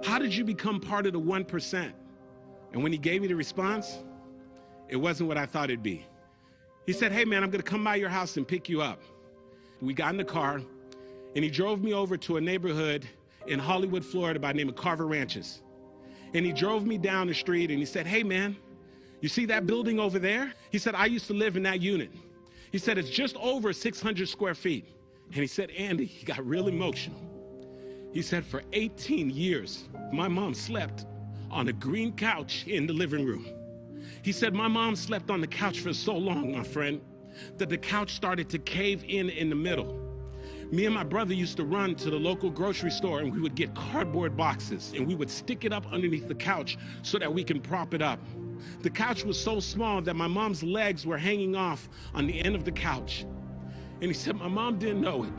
How did you become part of the 1%? And when he gave me the response, it wasn't what I thought it'd be. He said, hey man, I'm gonna come by your house and pick you up. We got in the car and he drove me over to a neighborhood in Hollywood, Florida by the name of Carver Ranches. And he drove me down the street and he said, hey man, you see that building over there? He said, I used to live in that unit. He said, it's just over 600 square feet. And he said, Andy, he got real emotional. He said, for 18 years, my mom slept on a green couch in the living room. He said, my mom slept on the couch for so long, my friend, that the couch started to cave in the middle. Me and my brother used to run to the local grocery store and we would get cardboard boxes and we would stick it up underneath the couch so that we can prop it up. The couch was so small that my mom's legs were hanging off on the end of the couch. And he said, my mom didn't know it,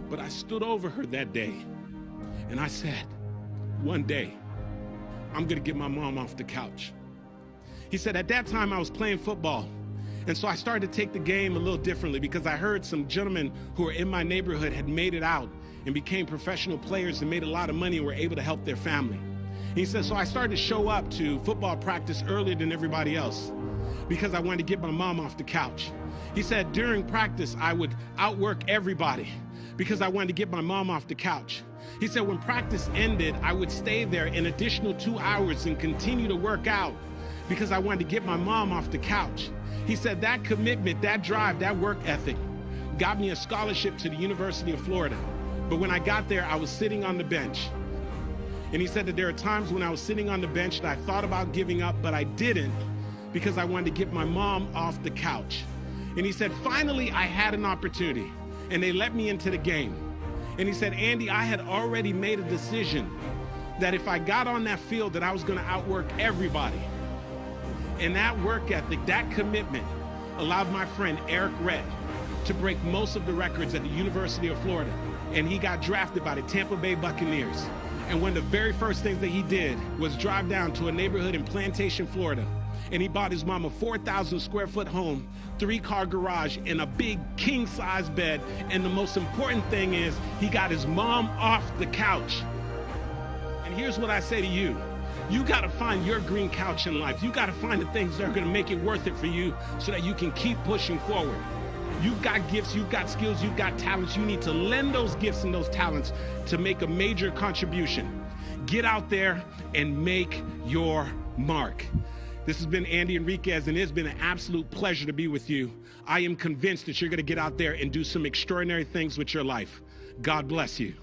but I stood over her that day and I said, one day, I'm gonna get my mom off the couch. He said, at that time I was playing football. And so I started to take the game a little differently because I heard some gentlemen who were in my neighborhood had made it out and became professional players and made a lot of money and were able to help their family. He said, so I started to show up to football practice earlier than everybody else because I wanted to get my mom off the couch. He said, during practice, I would outwork everybody because I wanted to get my mom off the couch. He said, when practice ended, I would stay there an additional 2 hours and continue to work out because I wanted to get my mom off the couch. He said that commitment, that drive, that work ethic got me a scholarship to the University of Florida. But when I got there, I was sitting on the bench. And he said that there are times when I was sitting on the bench that I thought about giving up, but I didn't because I wanted to get my mom off the couch. And he said, finally, I had an opportunity and they let me into the game. And he said, Andy, I had already made a decision that if I got on that field that I was gonna outwork everybody. And that work ethic, that commitment allowed my friend Eric Rett to break most of the records at the University of Florida. And he got drafted by the Tampa Bay Buccaneers. And one of the very first things that he did was drive down to a neighborhood in Plantation, Florida. And he bought his mom a 4,000 square foot home, 3-car garage, and a big king-size bed. And the most important thing is he got his mom off the couch. And here's what I say to you. You gotta find your green couch in life. You gotta find the things that are gonna make it worth it for you so that you can keep pushing forward. You've got gifts, you've got skills, you've got talents. You need to lend those gifts and those talents to make a major contribution. Get out there and make your mark. This has been Andy Enriquez, and it's been an absolute pleasure to be with you. I am convinced that you're gonna get out there and do some extraordinary things with your life. God bless you.